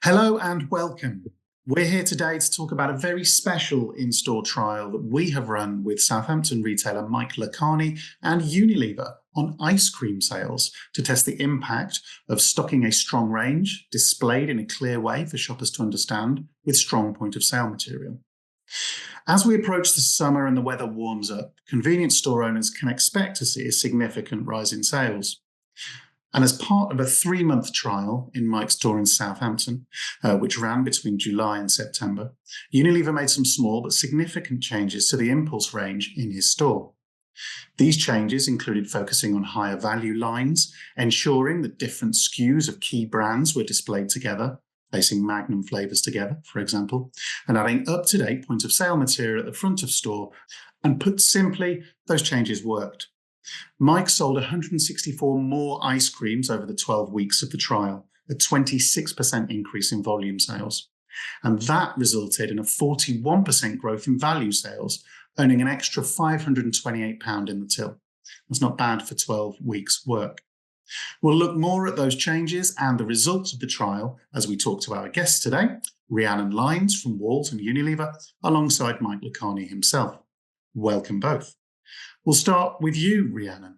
Hello and welcome. We're here today to talk about a very special in-store trial that we have run with Southampton retailer Mike Lakhani and Unilever on ice cream sales to test the impact of stocking a strong range displayed in a clear way for shoppers to understand with strong point of sale material. As we approach the summer and the weather warms up, convenience store owners can expect to see a significant rise in sales. And as part of a 3-month trial in Mike's store in Southampton, which ran between July and September, Unilever made some small but significant changes to the Impulse range in his store. These changes included focusing on higher value lines, ensuring that different SKUs of key brands were displayed together, placing Magnum flavours together, for example, and adding up-to-date point of sale material at the front of store. And put simply, those changes worked. Mike sold 164 more ice creams over the 12 weeks of the trial, a 26% increase in volume sales. And that resulted in a 41% growth in value sales, earning an extra £528 in the till. That's not bad for 12 weeks' work. We'll look more at those changes and the results of the trial as we talk to our guests today, Rhiannon Lines from Walls and Unilever, alongside Mike Lakhani himself. Welcome both. We'll start with you, Rhiannon.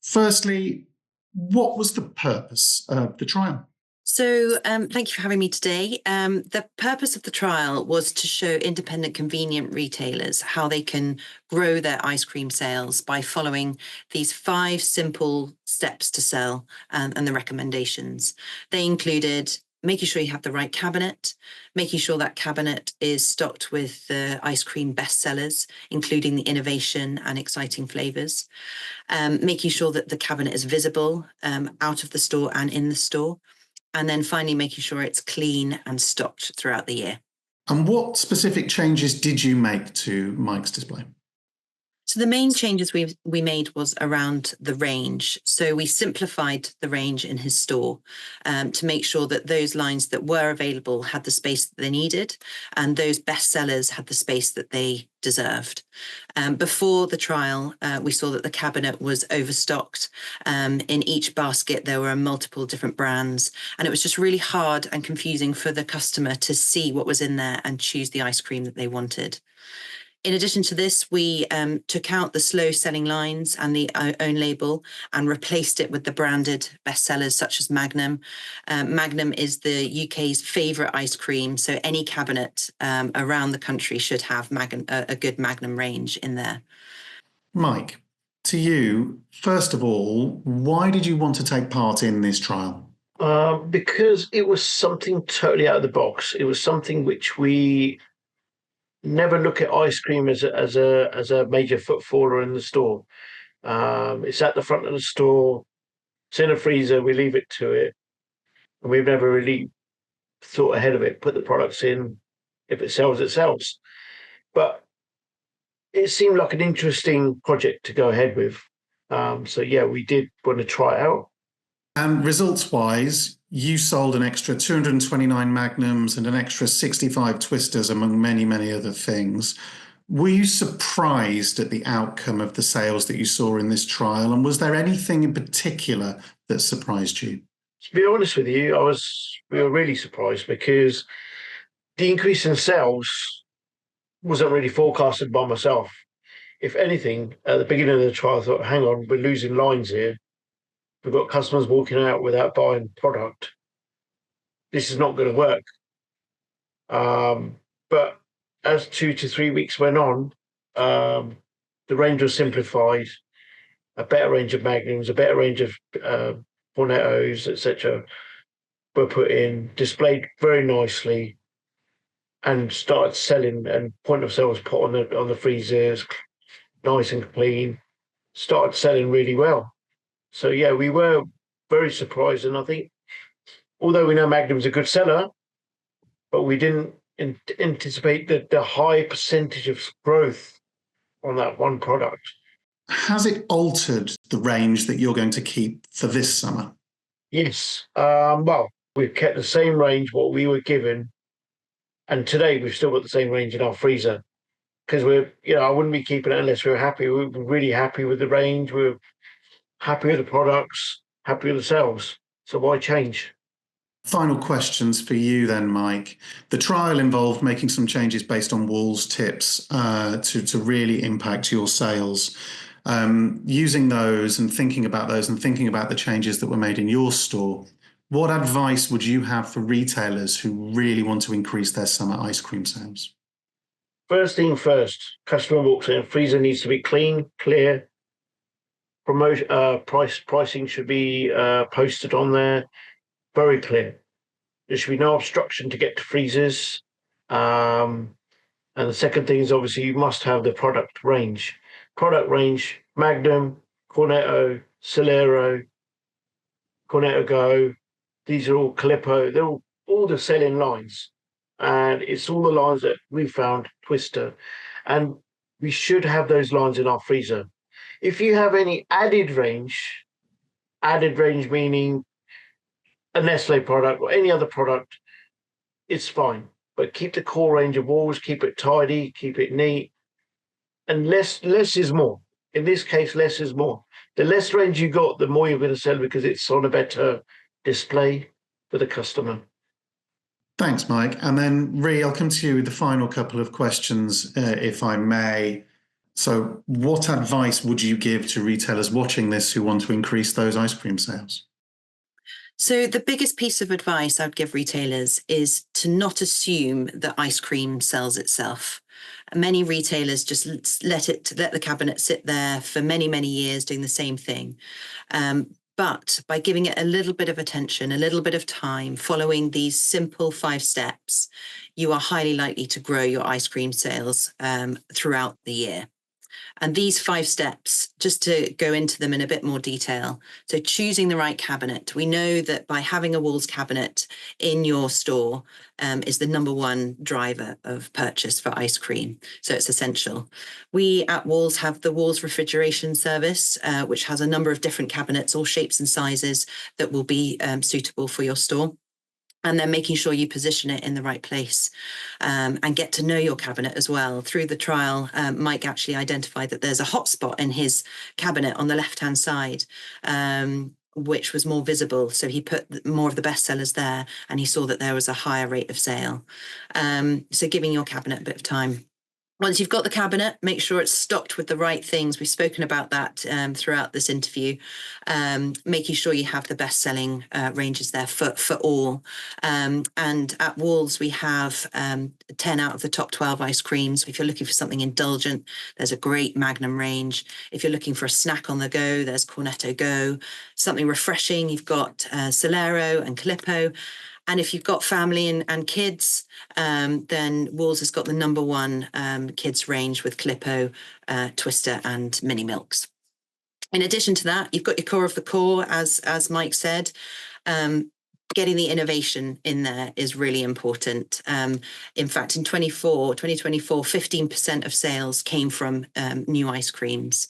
Firstly, what was the purpose of the trial? So thank you for having me today. The purpose of the trial was to show independent convenient retailers how they can grow their ice cream sales by following these 5 simple steps to sell and the recommendations. They included making sure you have the right cabinet, making sure that cabinet is stocked with the ice cream bestsellers, including the innovation and exciting flavors, making sure that the cabinet is visible out of the store and in the store, and then finally making sure it's clean and stocked throughout the year. And what specific changes did you make to Mike's display? So the main changes we made was around the range. So we simplified the range in his store to make sure that those lines that were available had the space that they needed, and those bestsellers had the space that they deserved. Before the trial, we saw that the cabinet was overstocked. In each basket, there were multiple different brands, and it was just really hard and confusing for the customer to see what was in there and choose the ice cream that they wanted. In addition to this, we took out the slow-selling lines and the own label and replaced it with the branded bestsellers such as Magnum. Magnum is the UK's favourite ice cream, so any cabinet around the country should have a good Magnum range in there. Mike, to you, first of all, why did you want to take part in this trial? Because it was something totally out of the box. It was something which we never look at ice cream as a major footfaller in the store. It's at the front of the store. It's in a freezer. We leave it to it, and we've never really thought ahead of it. Put the products in. If it sells, it sells. But it seemed like an interesting project to go ahead with. So yeah, we did want to try it out. And results-wise, you sold an extra 229 Magnums and an extra 65 Twisters, among many, many other things. Were you surprised at the outcome of the sales that you saw in this trial? And was there anything in particular that surprised you? To be honest with you, we were really surprised because the increase in sales wasn't really forecasted by myself. If anything, at the beginning of the trial, I thought, hang on, we're losing lines here. We've got customers walking out without buying product. This is not going to work. But as 2 to 3 weeks went on, the range was simplified, a better range of Magnums, a better range of Cornettos, etc. were put in, displayed very nicely, and started selling. And point of sale was put on the freezers, nice and clean. Started selling really well. So yeah, we were very surprised, and I think, although we know Magnum's a good seller, but we didn't anticipate the high percentage of growth on that one product. Has it altered the range that you're going to keep for this summer? Yes. Well, we've kept the same range what we were given, and today we've still got the same range in our freezer because I wouldn't be keeping it unless we were happy. We were really happy with the range. We're happy with the products, happy with the sales. So why change? Final questions for you then, Mike. The trial involved making some changes based on Wall's tips to really impact your sales. Using those and thinking about those and thinking about the changes that were made in your store, what advice would you have for retailers who really want to increase their summer ice cream sales? First thing first, customer walks in, freezer needs to be clean, clear. Pricing should be posted on there, very clear. There should be no obstruction to get to freezers. And the second thing is obviously you must have the product range. Product range, Magnum, Cornetto, Solero, Cornetto Go. These are all Calippo. They're all the selling lines. And it's all the lines that we found, Twister. And we should have those lines in our freezer. If you have any added range meaning a Nestle product or any other product, it's fine. But keep the core range of Walls, keep it tidy, keep it neat. And less is more. In this case, less is more. The less range you got, the more you're going to sell because it's on a better display for the customer. Thanks, Mike. And then, Ree, I'll come to you with the final couple of questions, if I may. So what advice would you give to retailers watching this who want to increase those ice cream sales? So the biggest piece of advice I'd give retailers is to not assume that ice cream sells itself. Many retailers just let the cabinet sit there for many, many years doing the same thing. But by giving it a little bit of attention, a little bit of time, following these simple 5 steps, you are highly likely to grow your ice cream sales throughout the year. And these 5 steps, just to go into them in a bit more detail. So choosing the right cabinet. We know that by having a Walls cabinet in your store is the #1 driver of purchase for ice cream. So it's essential. We at Walls have the Walls refrigeration service, which has a number of different cabinets, all shapes and sizes that will be suitable for your store. And then making sure you position it in the right place and get to know your cabinet as well. Through the trial, Mike actually identified that there's a hotspot in his cabinet on the left-hand side, which was more visible. So he put more of the bestsellers there and he saw that there was a higher rate of sale. So giving your cabinet a bit of time. Once you've got the cabinet, make sure it's stocked with the right things. We've spoken about that throughout this interview, making sure you have the best-selling ranges there for all. And at Walls, we have 10 out of the top 12 ice creams. If you're looking for something indulgent, there's a great Magnum range. If you're looking for a snack on the go, there's Cornetto Go. Something refreshing, you've got Solero and Calippo. And if you've got family and kids, then Walls has got the #1 kids range with Calippo, Twister and Mini Milks. In addition to that, you've got your core of the core, as Mike said. Getting the innovation in there is really important. In fact, in 2024, 15% of sales came from new ice creams.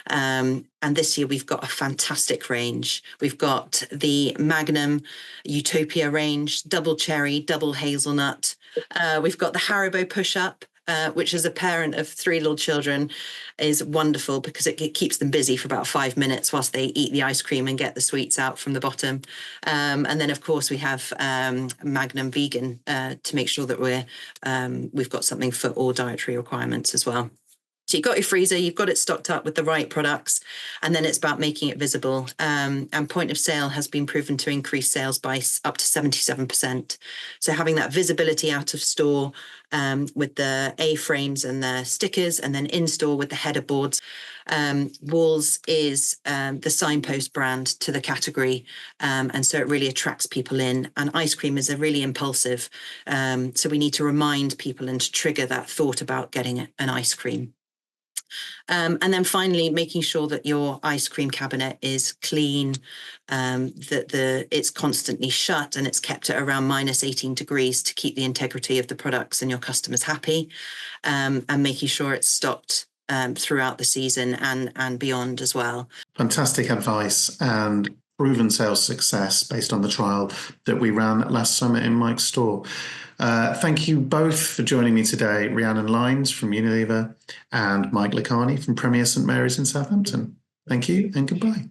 And this year we've got a fantastic range. We've got the Magnum Utopia range, double cherry, double hazelnut. We've got the Haribo push-up, which as a parent of 3 little children is wonderful because it keeps them busy for about 5 minutes whilst they eat the ice cream and get the sweets out from the bottom. And then, of course, we have Magnum Vegan to make sure that we've got something for all dietary requirements as well. So you've got your freezer, you've got it stocked up with the right products, and then it's about making it visible. And point of sale has been proven to increase sales by up to 77%. So having that visibility out of store with the A-frames and the stickers, and then in-store with the header boards. Walls is the signpost brand to the category, and so it really attracts people in. And ice cream is a really impulsive, so we need to remind people and to trigger that thought about getting an ice cream. And then finally, making sure that your ice cream cabinet is clean, that it's constantly shut and it's kept at around -18 degrees to keep the integrity of the products and your customers happy, and making sure it's stocked throughout the season and beyond as well. Fantastic advice and proven sales success based on the trial that we ran last summer in Mike's store. Thank you both for joining me today, Rhiannon Lines from Unilever and Mike Lakhani from Premier St Mary's in Southampton. Thank you and goodbye.